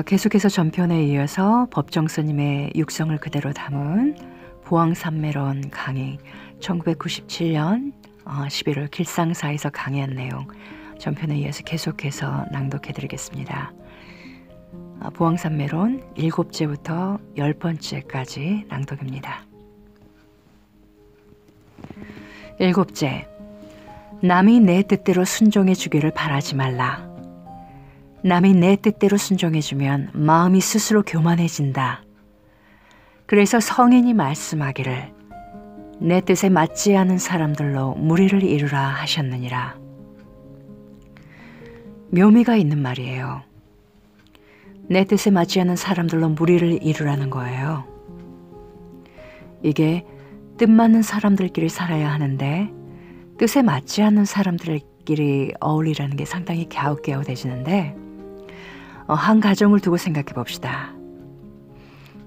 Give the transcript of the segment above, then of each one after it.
계속해서 전편에 이어서 법정스님의 육성을 그대로 담은 보왕산매론 강의 1997년 11월 길상사에서 강의한 내용 전편에 이어서 계속해서 낭독해드리겠습니다. 보왕산매론 7제부터 10번째까지 낭독입니다. 7제, 남이 내 뜻대로 순종해 주기를 바라지 말라. 남이 내 뜻대로 순종해주면 마음이 스스로 교만해진다. 그래서 성인이 말씀하기를 내 뜻에 맞지 않은 사람들로 무리를 이루라 하셨느니라. 묘미가 있는 말이에요. 내 뜻에 맞지 않은 사람들로 무리를 이루라는 거예요. 이게 뜻맞는 사람들끼리 살아야 하는데 뜻에 맞지 않는 사람들끼리 어울리라는 게 상당히 갸웃갸웃해지는데 한 가정을 두고 생각해 봅시다.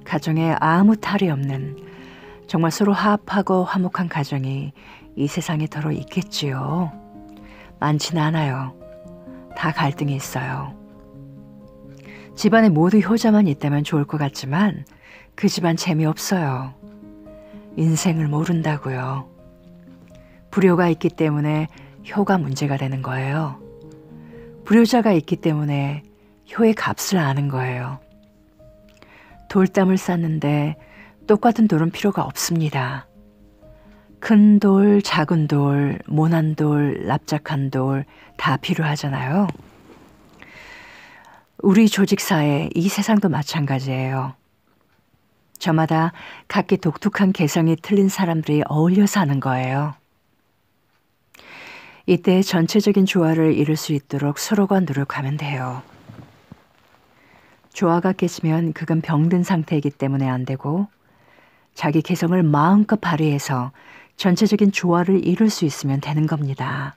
가정에 아무 탈이 없는 정말 서로 화합하고 화목한 가정이 이 세상에 더러 있겠지요. 많지는 않아요. 다 갈등이 있어요. 집안에 모두 효자만 있다면 좋을 것 같지만 그 집안 재미없어요. 인생을 모른다고요. 불효가 있기 때문에 효가 문제가 되는 거예요. 불효자가 있기 때문에 효의 값을 아는 거예요. 돌담을 쌓는데 똑같은 돌은 필요가 없습니다. 큰 돌, 작은 돌, 모난 돌, 납작한 돌 다 필요하잖아요. 우리 조직사회, 이 세상도 마찬가지예요. 저마다 각기 독특한 개성이 틀린 사람들이 어울려 사는 거예요. 이때 전체적인 조화를 이룰 수 있도록 서로가 노력하면 돼요. 조화가 깨지면 그건 병든 상태이기 때문에 안 되고 자기 개성을 마음껏 발휘해서 전체적인 조화를 이룰 수 있으면 되는 겁니다.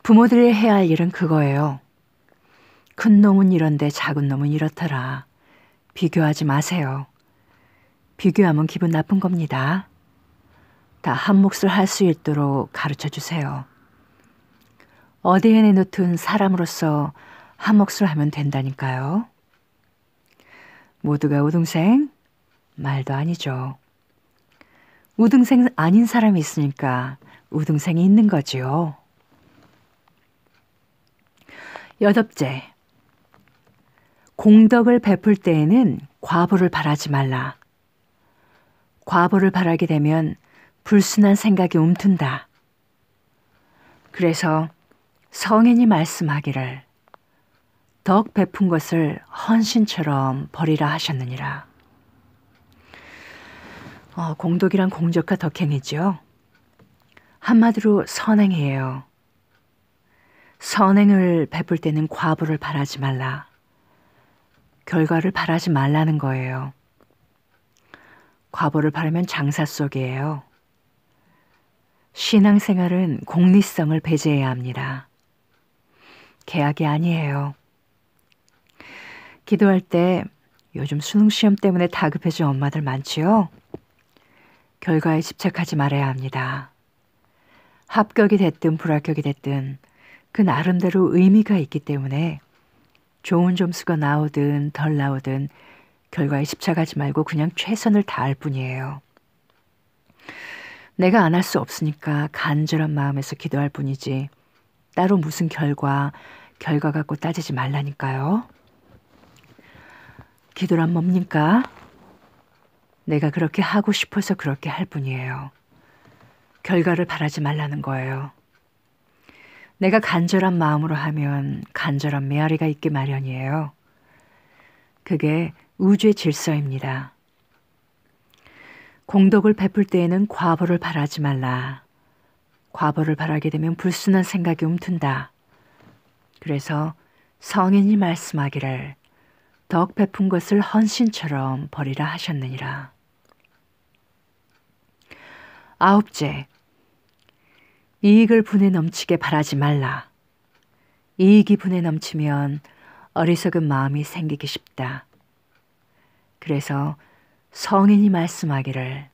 부모들이 해야 할 일은 그거예요. 큰 놈은 이런데 작은 놈은 이렇더라. 비교하지 마세요. 비교하면 기분 나쁜 겁니다. 다 한 몫을 할 수 있도록 가르쳐 주세요. 어디에 내놓든 사람으로서 한 몫을 하면 된다니까요. 모두가 우등생? 말도 아니죠. 우등생 아닌 사람이 있으니까 우등생이 있는 거지요. 8째, 공덕을 베풀 때에는 과보를 바라지 말라. 과보를 바라게 되면 불순한 생각이 움튼다. 그래서 성인이 말씀하기를 덕 베푼 것을 헌신처럼 버리라 하셨느니라. 공덕이란 공적과 덕행이죠. 한마디로 선행이에요. 선행을 베풀 때는 과보를 바라지 말라. 결과를 바라지 말라는 거예요. 과보를 바라면 장사 속이에요. 신앙생활은 공리성을 배제해야 합니다. 계약이 아니에요. 기도할 때 요즘 수능시험 때문에 다급해진 엄마들 많지요? 결과에 집착하지 말아야 합니다. 합격이 됐든 불합격이 됐든 그 나름대로 의미가 있기 때문에 좋은 점수가 나오든 덜 나오든 결과에 집착하지 말고 그냥 최선을 다할 뿐이에요. 내가 안 할 수 없으니까 간절한 마음에서 기도할 뿐이지 따로 무슨 결과 갖고 따지지 말라니까요. 기도란 뭡니까? 내가 그렇게 하고 싶어서 그렇게 할 뿐이에요. 결과를 바라지 말라는 거예요. 내가 간절한 마음으로 하면 간절한 메아리가 있기 마련이에요. 그게 우주의 질서입니다. 공덕을 베풀 때에는 과보를 바라지 말라. 과보를 바라게 되면 불순한 생각이 움튼다. 그래서 성인이 말씀하기를 덕 베푼 것을 헌신처럼 버리라 하셨느니라. 9째, 이익을 분에 넘치게 바라지 말라. 이익이 분에 넘치면 어리석은 마음이 생기기 쉽다. 그래서 성인이 말씀하기를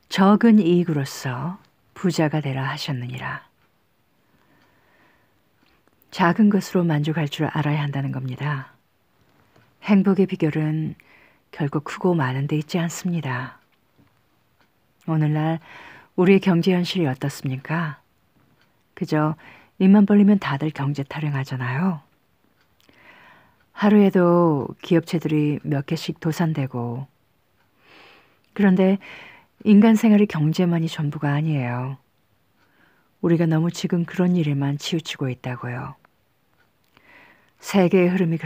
적은 이익으로서 부자가 되라 하셨느니라. 작은 것으로 만족할 줄 알아야 한다는 겁니다. 행복의 비결은 결국 크고 많은 데 있지 않습니다. 오늘날 우리의 경제 현실이 어떻습니까? 그저 입만 벌리면 다들 경제 타령하잖아요. 하루에도 기업체들이 몇 개씩 도산되고, 그런데 인간 생활의 경제만이 전부가 아니에요. 우리가 너무 지금 그런 일에만 치우치고 있다고요. 세계의 흐름이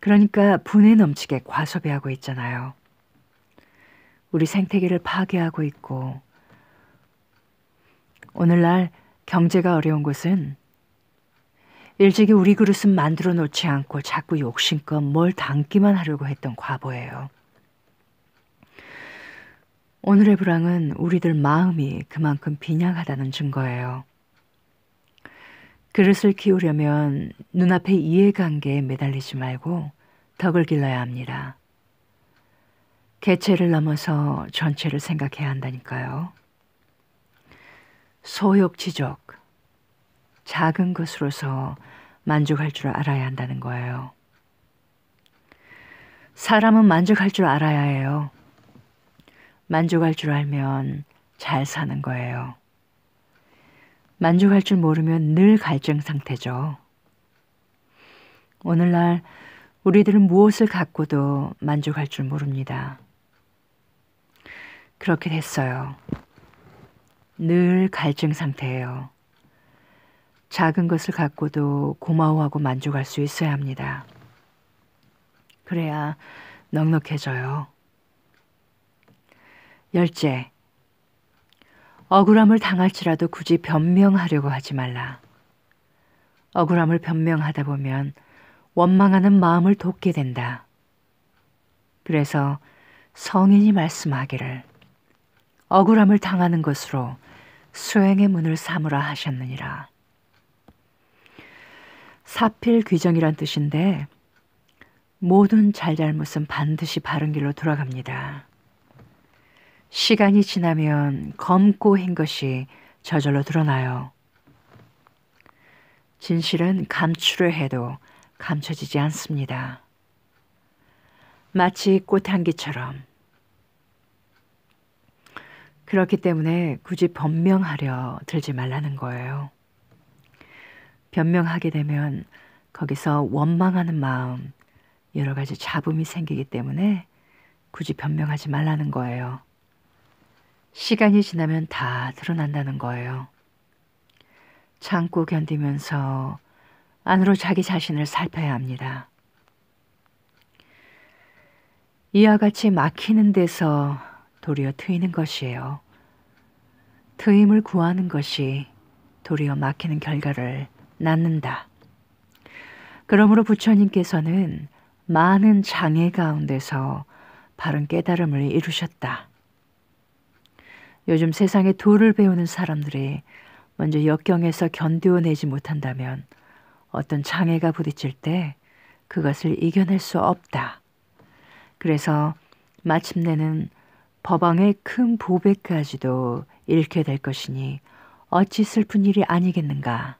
그러니까 분에 넘치게 과소비하고 있잖아요. 우리 생태계를 파괴하고 있고, 오늘날 경제가 어려운 곳은 일찍이 우리 그릇은 만들어 놓지 않고 자꾸 욕심껏 뭘 담기만 하려고 했던 과보예요. 오늘의 불황은 우리들 마음이 그만큼 빈약하다는 증거예요. 그릇을 키우려면 눈앞의 이해관계에 매달리지 말고 덕을 길러야 합니다. 개체를 넘어서 전체를 생각해야 한다니까요. 소욕지족, 작은 것으로서 만족할 줄 알아야 한다는 거예요. 사람은 만족할 줄 알아야 해요. 만족할 줄 알면 잘 사는 거예요. 만족할 줄 모르면 늘 갈증 상태죠. 오늘날 우리들은 무엇을 갖고도 만족할 줄 모릅니다. 그렇게 됐어요. 늘 갈증 상태예요. 작은 것을 갖고도 고마워하고 만족할 수 있어야 합니다. 그래야 넉넉해져요. 열째, 억울함을 당할지라도 굳이 변명하려고 하지 말라. 억울함을 변명하다 보면 원망하는 마음을 돋게 된다. 그래서 성인이 말씀하기를 억울함을 당하는 것으로 수행의 문을 삼으라 하셨느니라. 사필귀정이란 뜻인데 모든 잘잘못은 반드시 바른 길로 돌아갑니다. 시간이 지나면 검고 흰 것이 저절로 드러나요. 진실은 감추려 해도 감춰지지 않습니다. 마치 꽃향기처럼. 그렇기 때문에 굳이 변명하려 들지 말라는 거예요. 변명하게 되면 거기서 원망하는 마음, 여러 가지 잡음이 생기기 때문에 굳이 변명하지 말라는 거예요. 시간이 지나면 다 드러난다는 거예요. 참고 견디면서 안으로 자기 자신을 살펴야 합니다. 이와 같이 막히는 데서 도리어 트이는 것이에요. 트임을 구하는 것이 도리어 막히는 결과를 낳는다. 그러므로 부처님께서는 많은 장애 가운데서 바른 깨달음을 이루셨다. 요즘 세상에 도를 배우는 사람들이 먼저 역경에서 견디어내지 못한다면 어떤 장애가 부딪힐 때 그것을 이겨낼 수 없다. 그래서 마침내는 법왕의 큰 보배까지도 잃게 될 것이니 어찌 슬픈 일이 아니겠는가.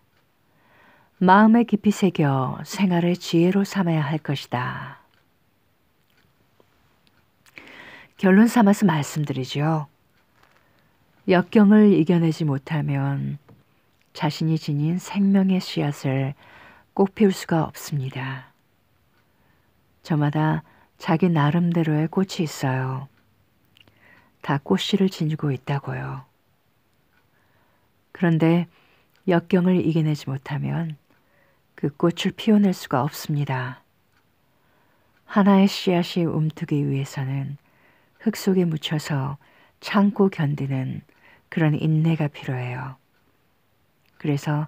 마음에 깊이 새겨 생활의 지혜로 삼아야 할 것이다. 결론 삼아서 말씀드리죠. 역경을 이겨내지 못하면 자신이 지닌 생명의 씨앗을 꼭 피울 수가 없습니다. 저마다 자기 나름대로의 꽃이 있어요. 다 꽃씨를 지니고 있다고요. 그런데 역경을 이겨내지 못하면 그 꽃을 피워낼 수가 없습니다. 하나의 씨앗이 움트기 위해서는 흙 속에 묻혀서 참고 견디는 그런 인내가 필요해요. 그래서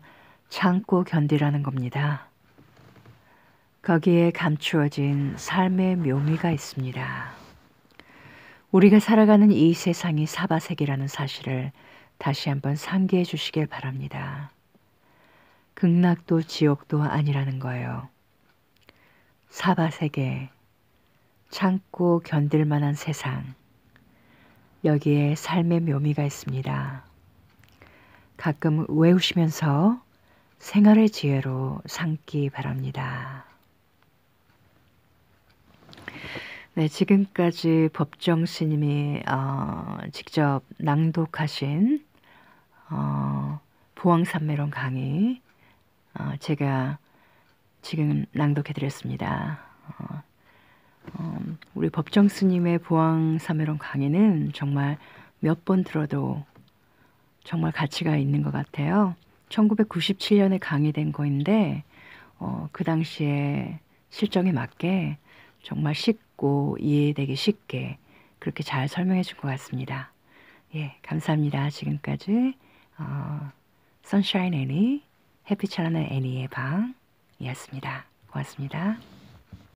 참고 견디라는 겁니다. 거기에 감추어진 삶의 묘미가 있습니다. 우리가 살아가는 이 세상이 사바세계라는 사실을 다시 한번 상기해 주시길 바랍니다. 극락도 지옥도 아니라는 거예요. 사바세계, 참고 견딜 만한 세상, 여기에 삶의 묘미가 있습니다. 가끔 외우시면서 생활의 지혜로 삼기 바랍니다. 네, 지금까지 법정 스님이 직접 낭독하신 보왕산매론 강의 제가 지금 낭독해 드렸습니다. 우리 법정 스님의 보왕산매론 강의는 정말 몇 번 들어도 정말 가치가 있는 것 같아요. 1997년에 강의된 거인데 그 당시에 실정에 맞게 정말 쉽고 이해되기 쉽게 그렇게 잘 설명해 준 것 같습니다. 예, 감사합니다. 지금까지 선샤인 애니, 해피찬란한 애니의 방이었습니다. 고맙습니다.